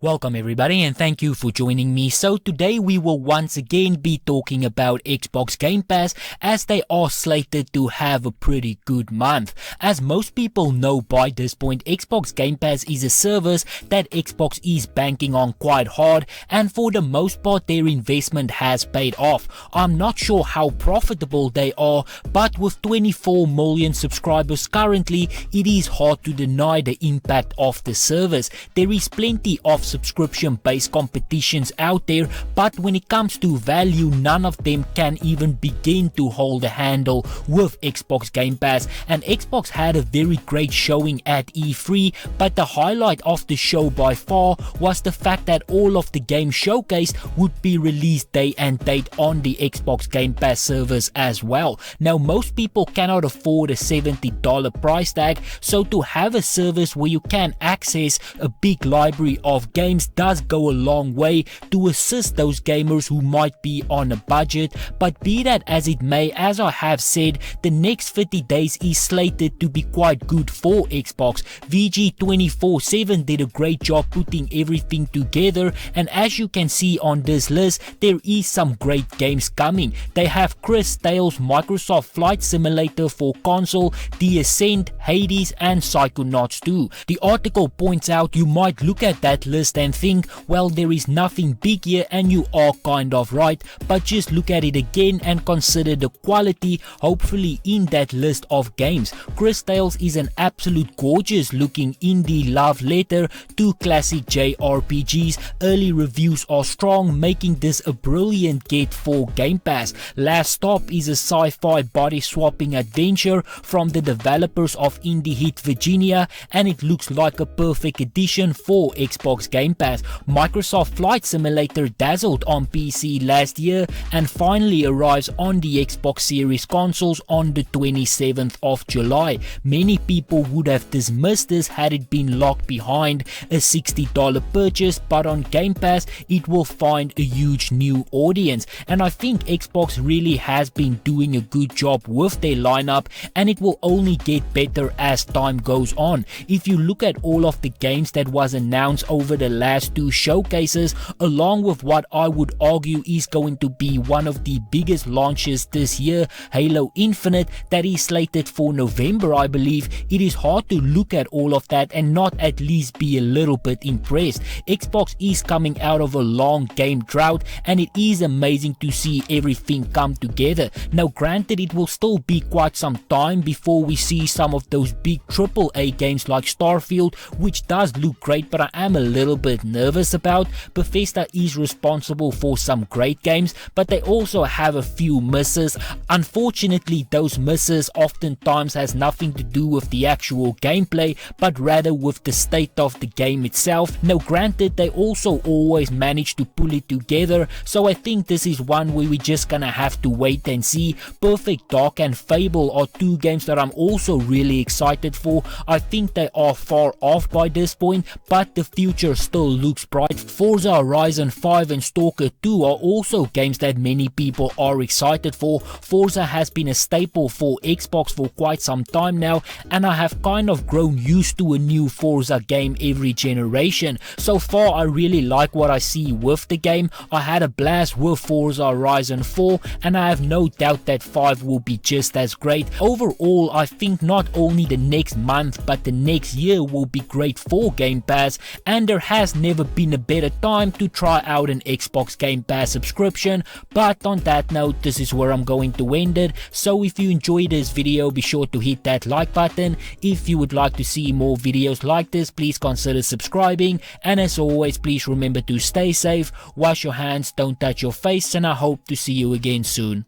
Welcome everybody and thank you for joining me. So today we will once again be talking about Xbox Game Pass as they are slated to have a pretty good month. As most people know by this point, Xbox Game Pass is a service that Xbox is banking on quite hard, and for the most part their investment has paid off. I'm not sure how profitable they are, but with 24 million subscribers currently, it is hard to deny the impact of the service. There is plenty of subscription-based competitions out there, but when it comes to value, none of them can even begin to hold a handle with Xbox Game Pass. And Xbox had a very great showing at E3, but the highlight of the show by far was the fact that all of the games showcased would be released day and date on the Xbox Game Pass service as well. Now most people cannot afford a $70 price tag, so to have a service where you can access a big library of games does go a long way to assist those gamers who might be on a budget. But be that as it may, as I have said, the next 30 days is slated to be quite good for Xbox. VG247 did a great job putting everything together, and as you can see on this list, there is some great games coming. They have Cris Tales Microsoft Flight Simulator for console, The Ascent, Hades and Psychonauts 2. The article points out you might look at that list and think, well, there is nothing big here, and you are kind of right, but just look at it again and consider the quality hopefully in that list of games. Cris Tales is an absolute gorgeous looking indie love letter to classic JRPGs. Early reviews are strong, making this a brilliant get for Game Pass. Last Stop is a sci-fi body swapping adventure from the developers of indie hit Virginia, and it looks like a perfect addition for Xbox Game Pass. Microsoft Flight Simulator dazzled on PC last year and finally arrives on the Xbox Series consoles on the 27th of July. Many people would have dismissed this had it been locked behind a $60 purchase, but on Game Pass it will find a huge new audience, and I think Xbox really has been doing a good job with their lineup, and it will only get better as time goes on. If you look at all of the games that was announced over the last two showcases, along with what I would argue is going to be one of the biggest launches this year, Halo Infinite, that is slated for November I believe, it is hard to look at all of that and not at least be a little bit impressed. Xbox is coming out of a long game drought, and it is amazing to see everything come together. Now granted, it will still be quite some time before we see some of those big AAA games like Starfield, which does look great, but I am a little bit nervous about. Bethesda is responsible for some great games, but they also have a few misses. Unfortunately, those misses oftentimes has nothing to do with the actual gameplay, but rather with the state of the game itself. Now granted, they also always manage to pull it together, so I think this is one where we're just gonna have to wait and see. Perfect Dark and Fable are two games that I'm also really excited for. I think they are far off by this point, but the future still looks bright. Forza Horizon 5 and Stalker 2 are also games that many people are excited for. Forza has been a staple for Xbox for quite some time now, and I have kind of grown used to a new Forza game every generation. So far I really like what I see with the game. I had a blast with Forza Horizon 4, and I have no doubt that 5 will be just as great. Overall, I think not only the next month but the next year will be great for Game Pass, and there has never been a better time to try out an Xbox Game Pass subscription. But on that note, this is where I'm going to end it. So if you enjoyed this video, be sure to hit that like button. If you would like to see more videos like this, please consider subscribing, and as always, please remember to stay safe, wash your hands, don't touch your face, and I hope to see you again soon.